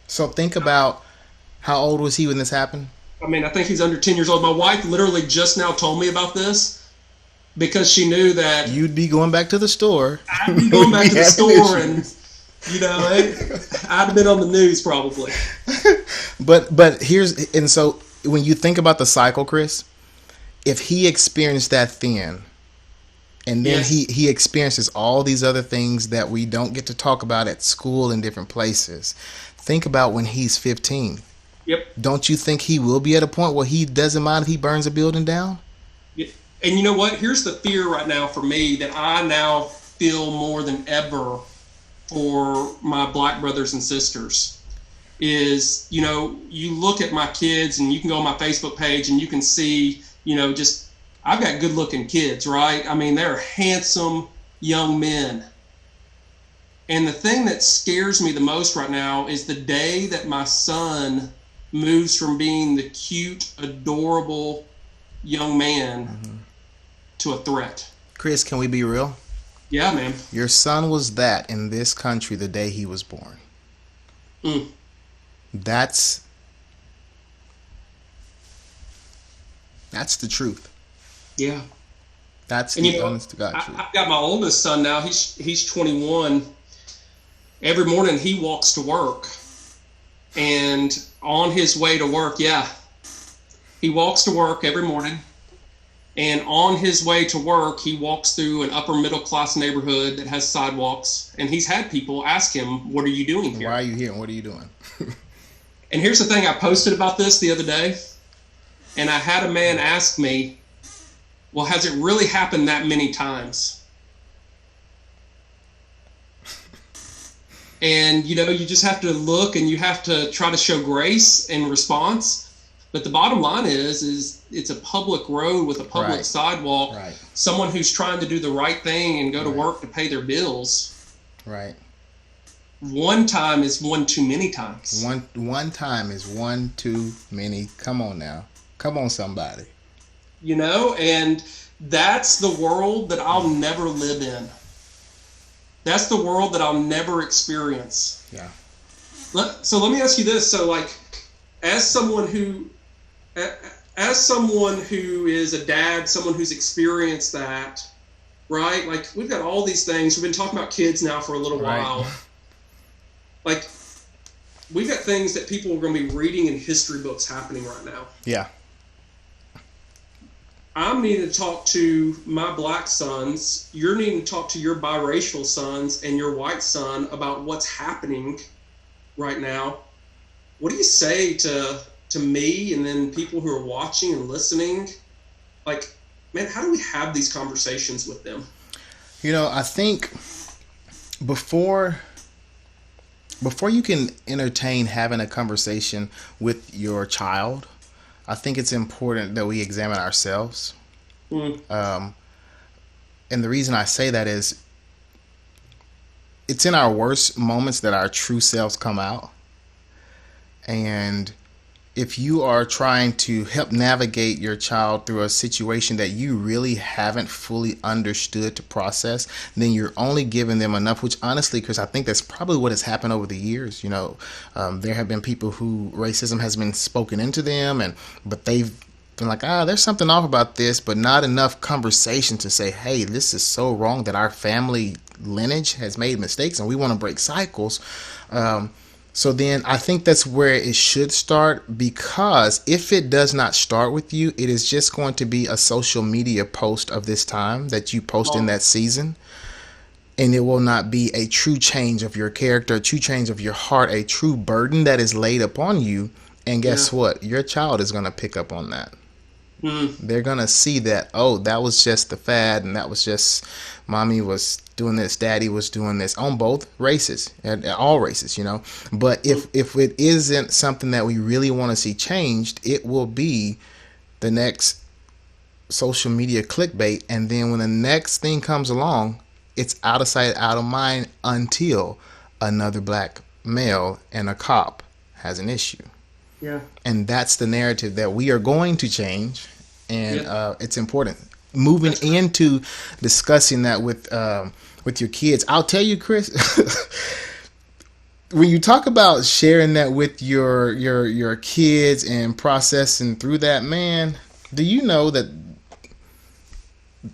S3: So think about, how old was he when this happened?
S2: I mean, I think he's under 10 years old. My wife literally just now told me about this because she knew that
S3: You'd be going back to the store.
S2: I'd be going back to the store and, I'd have been on the news probably.
S3: But here's, and so when you think about the cycle, Chris, if he experienced that then, and then
S2: Yes.
S3: he experiences all these other things that we don't get to talk about at school in different places. Think about when he's 15.
S2: Yep.
S3: Don't you think he will be at a point where he doesn't mind if he burns a building down?
S2: And you know what? Here's the fear right now for me that I now feel more than ever for my black brothers and sisters is, you look at my kids and you can go on my Facebook page and you can see, I've got good looking kids, right? I mean, they're handsome young men. And the thing that scares me the most right now is the day that my son moves from being the cute, adorable young man to a threat.
S3: Chris, can we be real?
S2: Yeah, man.
S3: Your son was that in this country the day he was born. That's the truth.
S2: Yeah.
S3: That's
S2: And
S3: the honest to God truth.
S2: I've got my oldest son now. He's 21. Every morning he walks to work, and on his way to work, he walks to work every morning. And on his way to work, he walks through an upper middle class neighborhood that has sidewalks. And he's had people ask him, "What are you doing here?
S3: Why are you here? And what are you doing?"
S2: And here's the thing, I posted about this the other day, and I had a man ask me, "Well, has it really happened that many times?" And, you just have to look, and you have to try to show grace in response. But the bottom line is it's a public road with a public sidewalk.
S3: Right.
S2: Someone who's trying to do the right thing and go to work to pay their bills.
S3: Right.
S2: One time is one too many times.
S3: One time is one too many. Come on now. Come on, somebody.
S2: And that's the world that I'll never live in. That's the world that I'll never experience.
S3: Yeah.
S2: So let me ask you this. So, like, as someone who is a dad, someone who's experienced that, right? Like, we've got all these things. We've been talking about kids now for a little while. Like, we've got things that people are going to be reading in history books happening right now.
S3: Yeah.
S2: I'm needing to talk to my black sons. You're needing to talk to your biracial sons and your white son about what's happening right now. What do you say to me and then people who are watching and listening? Like, man, how do we have these conversations with them?
S3: I think before you can entertain having a conversation with your child, I think it's important that we examine ourselves. And the reason I say that is it's in our worst moments that our true selves come out. And if you are trying to help navigate your child through a situation that you really haven't fully understood to process, then you're only giving them enough, which honestly, Chris, I think that's probably what has happened over the years. There have been people who racism has been spoken into them, but they've been like, there's something off about this, but not enough conversation to say, hey, this is so wrong that our family lineage has made mistakes and we want to break cycles. So then I think that's where it should start, because if it does not start with you, it is just going to be a social media post of this time that you post in that season. And it will not be a true change of your character, a true change of your heart, a true burden that is laid upon you. And guess what? Your child is going to pick up on that. They're going to see that, that was just the fad, and that was just mommy was doing this, daddy was doing this, on both races, and all races, But if it isn't something that we really want to see changed, it will be the next social media clickbait. And then when the next thing comes along, it's out of sight, out of mind, until another black male and a cop has an issue.
S2: Yeah.
S3: And that's the narrative that we are going to change. And it's important. Moving into discussing that with your kids. I'll tell you, Chris, when you talk about sharing that with your kids and processing through that, man, do you know that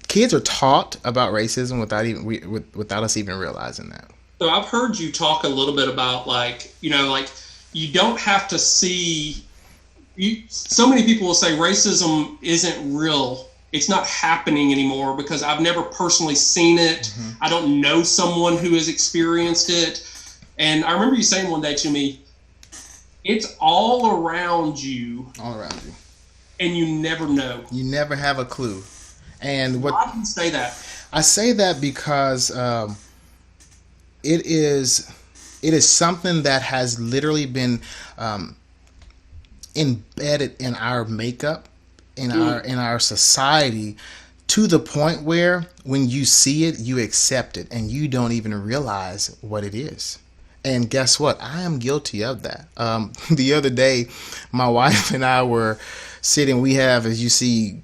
S3: kids are taught about racism without us even realizing that?
S2: So I've heard you talk a little bit about, you don't have to see. So many people will say racism isn't real. It's not happening anymore because I've never personally seen it. Mm-hmm. I don't know someone who has experienced it. And I remember you saying one day to me, it's all around you.
S3: All around you.
S2: And you never know.
S3: You never have a clue. And
S2: why do you say that?
S3: I say that because it is something that has literally been embedded in our makeup, in our society, to the point where when you see it, you accept it and you don't even realize what it is. And guess what? I am guilty of that. The other day, my wife and I were sitting. We have, as you see,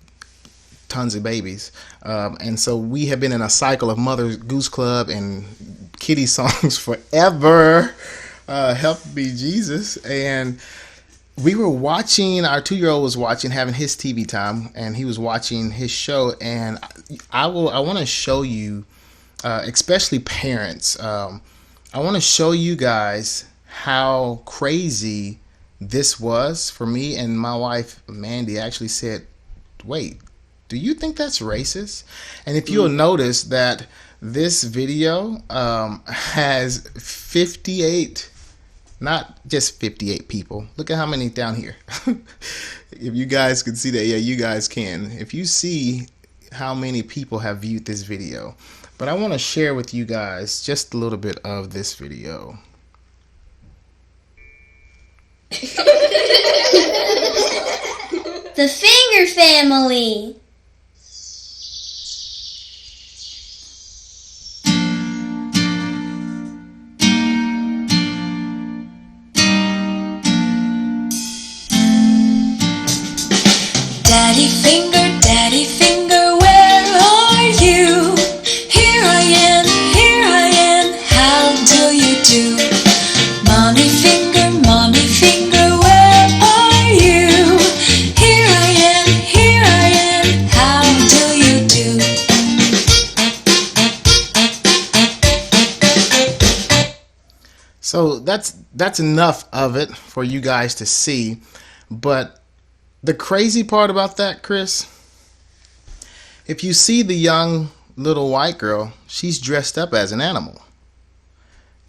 S3: tons of babies. And so we have been in a cycle of Mother Goose Club and kitty songs forever. Help me, Jesus. And we were watching, our 2-year-old was watching, having his TV time, and he was watching his show. And I want to show you, especially parents, I want to show you guys how crazy this was for me. And my wife, Mandy, actually said, wait, do you think that's racist? And if you'll notice that this video has 58, not just 58 people. Look at how many down here. If you guys can see that, yeah, you guys can. If you see how many people have viewed this video. But I want to share with you guys just a little bit of this video.
S4: The Finger Family. Daddy Finger, where are you? Here I am, how do you do? Mommy Finger, where are you? Here I am, how do you do?
S3: So that's enough of it for you guys to see. But the crazy part about that, Chris, if you see the young little white girl, she's dressed up as an animal.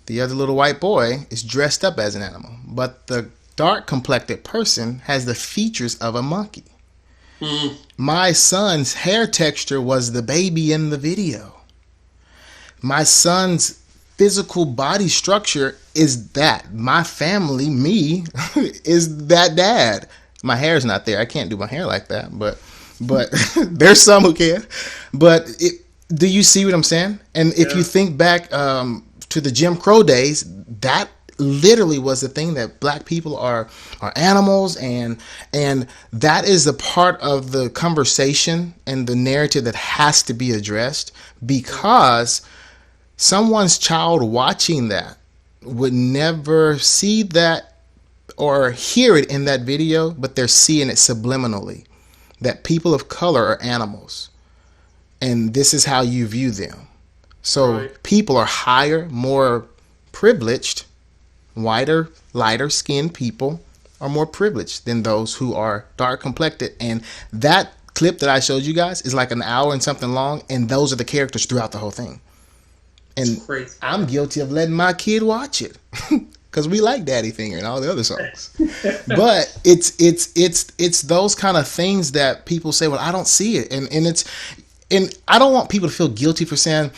S3: The other little white boy is dressed up as an animal. But the dark complected person has the features of a monkey. Mm. My son's hair texture was the baby in the video. My son's physical body structure is that. My family, me, is that dad. My hair's not there. I can't do my hair like that, but there's some who can. But do you see what I'm saying? And if you think back to the Jim Crow days, that literally was the thing, that black people are animals, and that is a part of the conversation and the narrative that has to be addressed, because someone's child watching that would never see that or hear it in that video, but they're seeing it subliminally, that people of color are animals, and this is how you view them. So people are higher, more privileged, whiter, lighter skinned people are more privileged than those who are dark complected. And that clip that I showed you guys is like an hour and something long, and those are the characters throughout the whole thing. And I'm guilty of letting my kid watch it. Because we like Daddy Finger and all the other songs. But it's those kind of things that people say, well, I don't see it. And I don't want people to feel guilty for saying,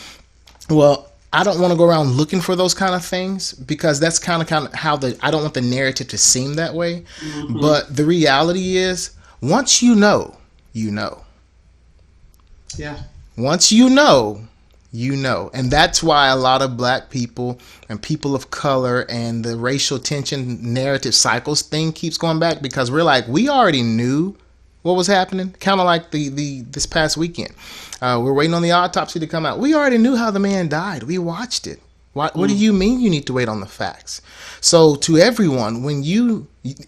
S3: well, I don't want to go around looking for those kind of things, because that's kind of how I don't want the narrative to seem that way. Mm-hmm. But the reality is, once you know, you know.
S2: Yeah.
S3: Once you know, you know. And that's why a lot of black people and people of color and the racial tension narrative cycles thing keeps going back, because we're like, we already knew what was happening. Kind of like this past weekend. We're waiting on the autopsy to come out. We already knew how the man died. We watched it. What do you mean you need to wait on the facts? So to everyone,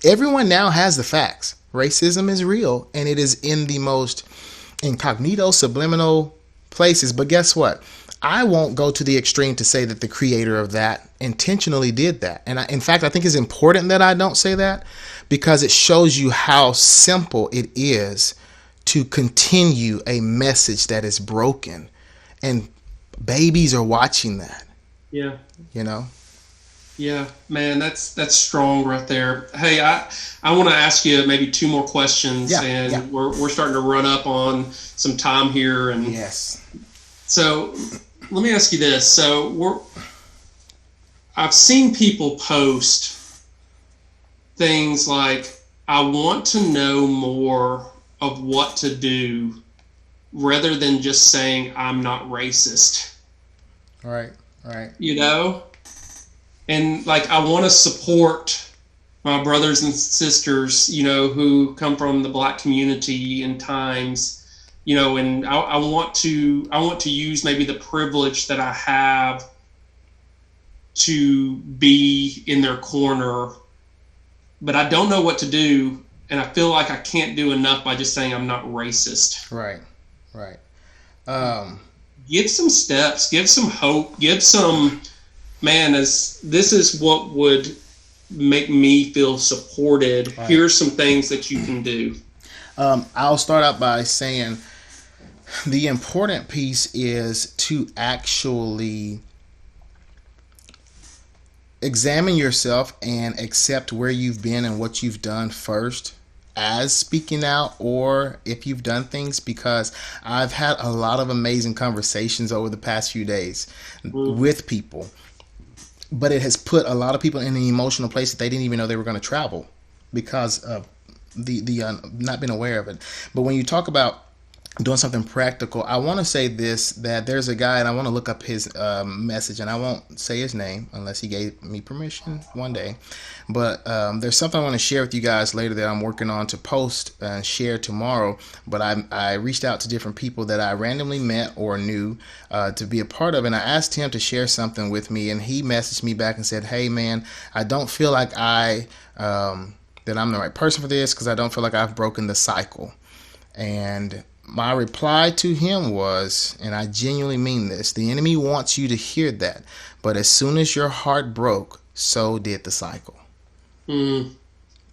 S3: everyone now has the facts. Racism is real, and it is in the most incognito, subliminal places. But guess what? I won't go to the extreme to say that the creator of that intentionally did that. And in fact, I think it's important that I don't say that, because it shows you how simple it is to continue a message that is broken. And babies are watching that.
S2: Yeah.
S3: You know?
S2: Yeah, man, that's strong right there. Hey, I want to ask you maybe 2 more questions, and we're starting to run up on some time here. And
S3: yes.
S2: So let me ask you this. So I've seen people post things like, I want to know more of what to do, rather than just saying I'm not racist.
S3: Right.
S2: You know? And like, I want to support my brothers and sisters, you know, who come from the black community in times, you know, and I want to use maybe the privilege that I have to be in their corner, but I don't know what to do, and I feel like I can't do enough by just saying I'm not racist.
S3: Right.
S2: Give some steps, give some hope, give some, man, this is what would make me feel supported. Right. Here's some things that you can do.
S3: I'll start out by saying the important piece is to actually examine yourself and accept where you've been and what you've done first as speaking out, or if you've done things, because I've had a lot of amazing conversations over the past few days with people, but it has put a lot of people in an emotional place that they didn't even know they were going to travel because of the not being aware of it. But when you talk about doing something practical, I want to say this, that there's a guy, and I want to look up his message, and I won't say his name unless he gave me permission one day, but there's something I want to share with you guys later that I'm working on to post and share tomorrow. But I reached out to different people that I randomly met or knew to be a part of, and I asked him to share something with me, and he messaged me back and said, hey man, I don't feel like that I'm the right person for this, because I don't feel like I've broken the cycle. And my reply to him was, and I genuinely mean this, the enemy wants you to hear that, but as soon as your heart broke, so did the cycle.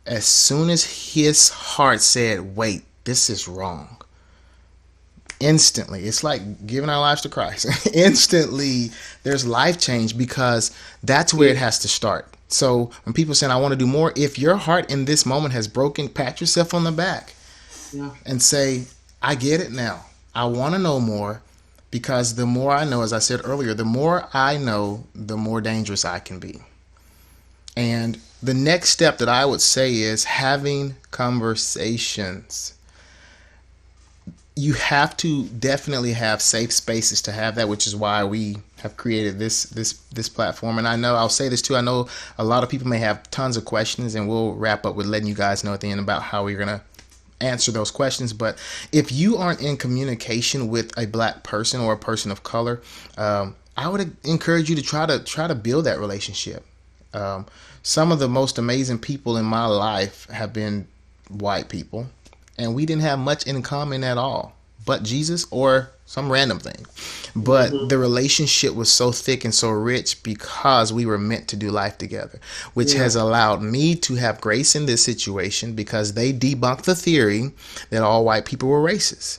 S3: As soon as his heart said, wait, this is wrong, instantly, it's like giving our lives to Christ. Instantly, there's life change, because that's where it has to start. So when people say, I want to do more, if your heart in this moment has broken, pat yourself on the back and say, I get it now. I want to know more, because the more I know, as I said earlier, the more I know, the more dangerous I can be. And the next step that I would say is having conversations. You have to definitely have safe spaces to have that, which is why we have created this platform. And I know, I'll say this too, I know a lot of people may have tons of questions, and we'll wrap up with letting you guys know at the end about how we're going to answer those questions. But if you aren't in communication with a black person or a person of color, I would encourage you to try to build that relationship. Some of the most amazing people in my life have been white people, and we didn't have much in common at all but Jesus or some random thing. But the relationship was so thick and so rich because we were meant to do life together, which has allowed me to have grace in this situation, because they debunked the theory that all white people were racist.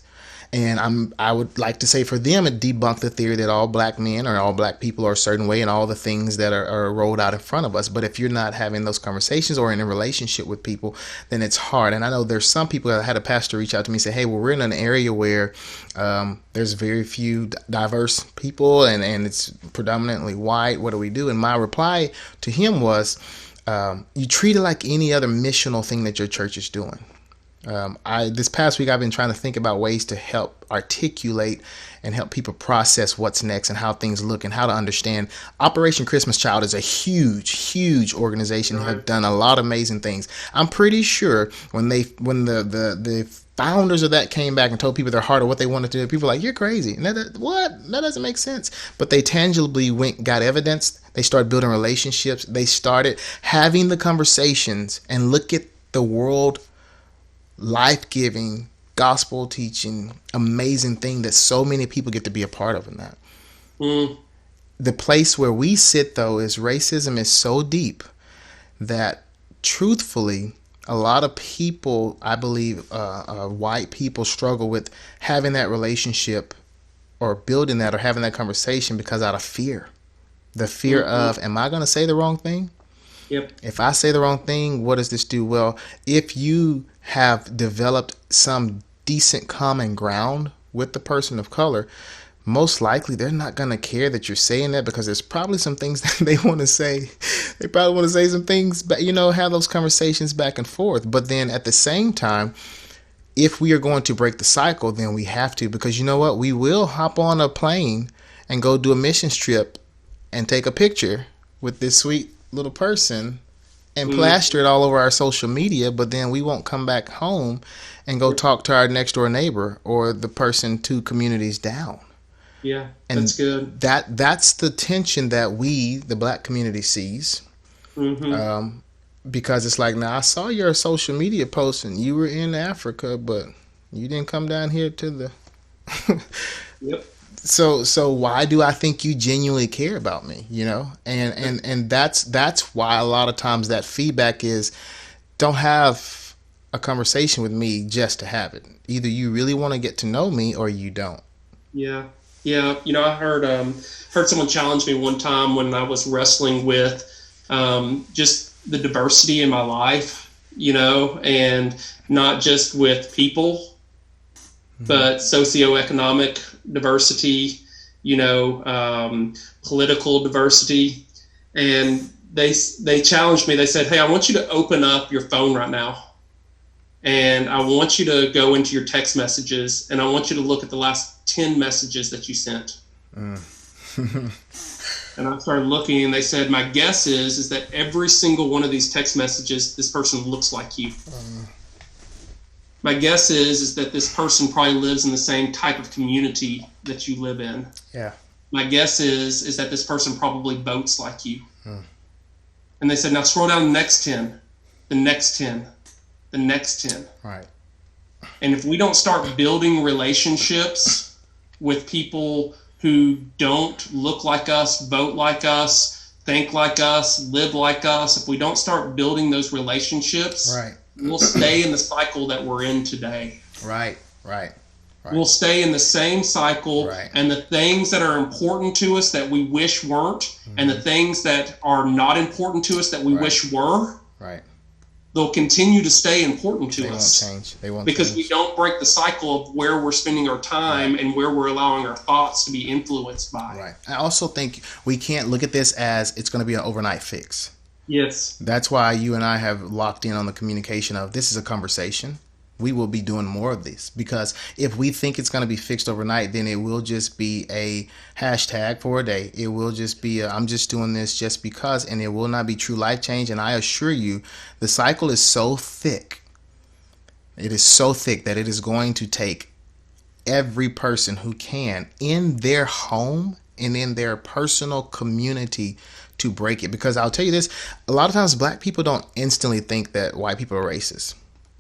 S3: And I would like to say for them, it debunked the theory that all black men or all black people are a certain way and all the things that are rolled out in front of us. But if you're not having those conversations or in a relationship with people, then it's hard. And I know there's some people, I had a pastor reach out to me and say, hey, well, we're in an area where there's very few diverse people and it's predominantly white. What do we do? And my reply to him was, you treat it like any other missional thing that your church is doing. This past week, I've been trying to think about ways to help articulate and help people process what's next and how things look and how to understand. Operation Christmas Child is a huge organization who have done a lot of amazing things. I'm pretty sure when the founders of that came back and told people their heart of what they wanted to do, people were like, you're crazy. And what? That doesn't make sense. But they tangibly got evidence. They started building relationships. They started having the conversations, and look at the world life-giving, gospel teaching, amazing thing that so many people get to be a part of in that. The place where we sit, though, is racism is so deep that truthfully, a lot of people, I believe, white people struggle with having that relationship or building that or having that conversation because out of fear. The fear of, am I going to say the wrong thing?
S2: Yep.
S3: If I say the wrong thing, what does this do? Well, if you have developed some decent common ground with the person of color, most likely they're not going to care that you're saying that, because there's probably some things that they want to say. They probably want to say some things, but have those conversations back and forth. But then at the same time, if we are going to break the cycle, then we have to, because you know what? We will hop on a plane and go do a missions trip and take a picture with this sweet little person and plaster it all over our social media, but then we won't come back home and go talk to our next door neighbor or the person 2 communities down.
S2: Yeah,
S3: And
S2: that's good.
S3: that's the tension that we, the black community, sees.
S2: Mm-hmm.
S3: Because it's like, now I saw your social media post and you were in Africa, but you didn't come down here to the
S2: Yep.
S3: so why do I think you genuinely care about me, you know? And that's why a lot of times that feedback is, don't have a conversation with me just to have it. Either you really want to get to know me or you don't.
S2: Yeah. Yeah. I heard someone challenge me one time when I was wrestling with just the diversity in my life, and not just with people, but socioeconomic diversity, political diversity. And they challenged me. They said, "Hey, I want you to open up your phone right now. And I want you to go into your text messages, and I want you to look at the last 10 messages that you sent." And I started looking, and they said, "My guess is that every single one of these text messages, this person looks like you. My guess is that this person probably lives in the same type of community that you live in.
S3: Yeah.
S2: My guess is that this person probably votes like you." And they said, "Now scroll down the next 10, the next 10, the next 10.
S3: Right.
S2: And if we don't start building relationships with people who don't look like us, vote like us, think like us, live like us, if we don't start building those relationships,
S3: Right.
S2: we'll stay in the cycle that we're in today.
S3: Right.
S2: We'll stay in the same cycle,
S3: Right.
S2: and the things that are important to us that we wish weren't, and the things that are not important to us that we wish were,
S3: Right.
S2: they'll continue to stay important to
S3: They
S2: us.
S3: won't change. They won't
S2: Because
S3: change.
S2: we don't break the cycle of where we're spending our time and where we're allowing our thoughts to be influenced by.
S3: Right. I also think we can't look at this as it's going to be an overnight fix.
S2: Yes.
S3: That's why you and I have locked in on the communication of, this is a conversation. We will be doing more of this, because if we think it's going to be fixed overnight, then it will just be a hashtag for a day. It will just be I'm just doing this just because, and it will not be true life change. And I assure you, the cycle is so thick. It is so thick that it is going to take every person who can in their home and in their personal community to break it. Because I'll tell you this, a lot of times black people don't instantly think that white people are racist.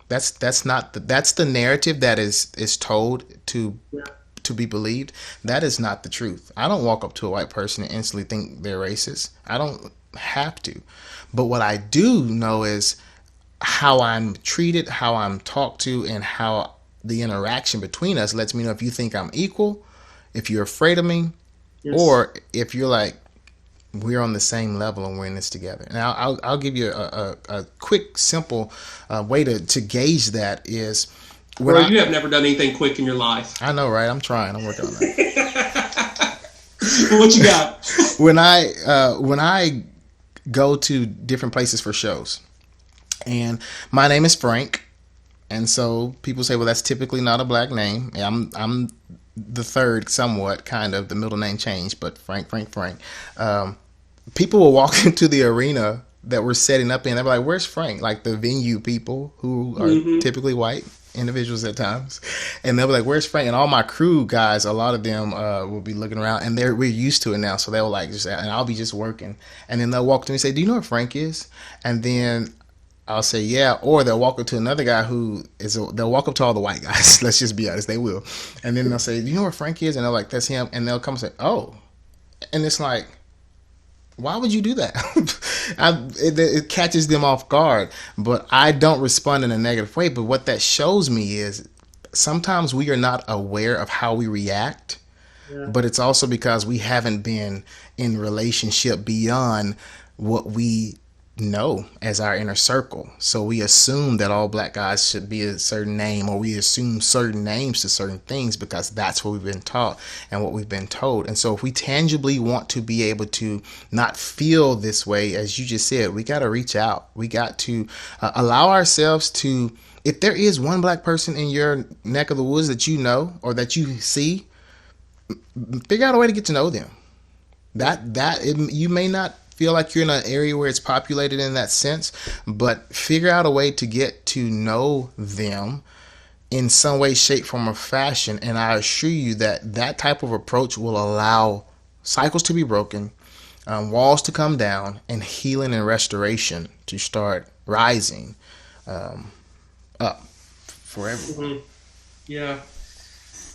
S3: That's the narrative that is told to be believed. That is not the truth. I don't walk up to a white person and instantly think they're racist. I don't have to. But what I do know is how I'm treated, how I'm talked to, and how the interaction between us lets me know if you think I'm equal, if you're afraid of me, or if you're like, we're on the same level and we're in this together. And I'll give you a quick, simple way to gauge that is,
S2: Bro, you have never done anything quick in your life.
S3: I know, right? I'm trying. I'm working on that.
S2: What you got?
S3: When I go to different places for shows, and my name is Frank, and so people say, well, that's typically not a black name. I'm the third, somewhat, kind of the middle name change, but Frank. People will walk into the arena that we're setting up in. They're like, "Where's Frank?" Like the venue people who are typically white individuals at times, and they'll be like, "Where's Frank?" And all my crew guys, a lot of them will be looking around, and we're used to it now, so they'll like just, and I'll be just working, and then they'll walk to me and say, "Do you know where Frank is?" And then I'll say, "Yeah," or they'll walk up to another guy they'll walk up to all the white guys. Let's just be honest, they will, and then they'll say, "Do you know where Frank is?" And they're like, "That's him," and they'll come and say, "Oh," and it's like, why would you do that? It catches them off guard, but I don't respond in a negative way. But what that shows me is sometimes we are not aware of how we react, but it's also because we haven't been in relationship beyond what we know as our inner circle. So we assume that all black guys should be a certain name, or we assume certain names to certain things because that's what we've been taught and what we've been told. And so if we tangibly want to be able to not feel this way, as you just said, we got to reach out. We got to allow ourselves to, if there is one black person in your neck of the woods that you know or that you see, figure out a way to get to know them. You may not feel like you're in an area where it's populated in that sense, but figure out a way to get to know them in some way, shape, form, or fashion. And I assure you that that type of approach will allow cycles to be broken, walls to come down, and healing and restoration to start rising up for everyone.
S2: Mm-hmm. Yeah.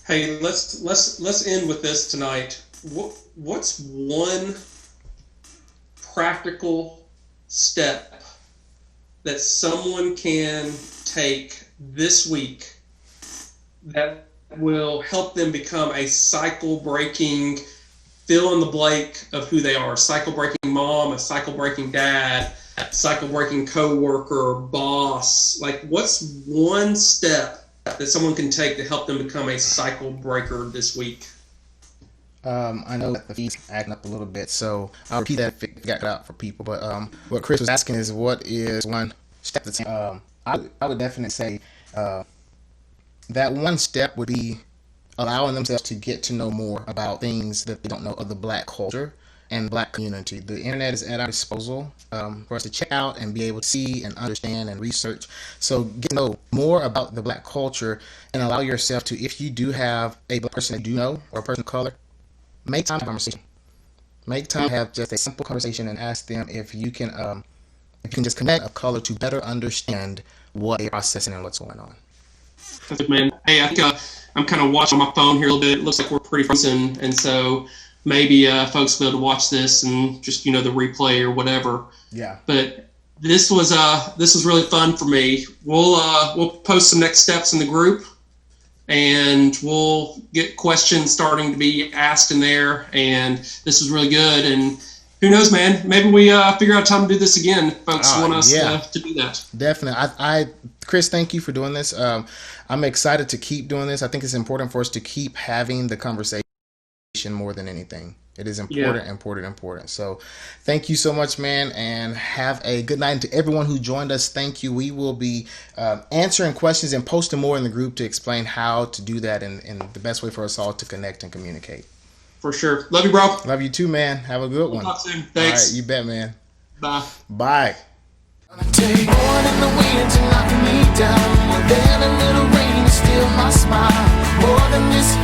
S2: Hey, let's end with this tonight. What's one practical step that someone can take this week that will help them become a cycle breaking, fill in the blank of who they are? Cycle breaking mom, a cycle breaking dad, cycle breaking coworker, boss. Like, what's one step that someone can take to help them become a cycle breaker this week?
S3: I know that the feed's acting up a little bit, so I'll repeat that if it got out for people. But what Chris was asking is, what is one step that's I would definitely say that one step would be allowing themselves to get to know more about things that they don't know of the Black culture and Black community. The internet is at our disposal for us to check out and be able to see and understand and research. So get to know more about the Black culture and allow yourself to, if you do have a Black person that you know or a person of color, make time for conversation. Make time to have just a simple conversation and ask them if you can just connect a color to better understand what they're processing and what's going on.
S2: Perfect, man. Hey, I think I'm kind of watching my phone here a little bit. It looks like we're pretty friends, and so maybe folks will be able to watch this and just the replay or whatever.
S3: Yeah.
S2: But this was really fun for me. We'll post some next steps in the group, and we'll get questions starting to be asked in there. And this was really good. And who knows, man? Maybe we figure out time to do this again. Folks want us to do that.
S3: Definitely. Chris, thank you for doing this. I'm excited to keep doing this. I think it's important for us to keep having the conversation more than anything. It is important. So thank you so much, man, and have a good night. And to everyone who joined us, thank you. We will be answering questions and posting more in the group to explain how to do that in the best way for us all to connect and communicate.
S2: For sure. Love you, bro.
S3: Love you too, man. Have a good one.
S2: Talk soon. Thanks.
S3: All right, you bet, man.
S2: Bye.
S3: Bye.
S1: Take more than the wind to knock me down. More than a little rain to steal my smile. More than this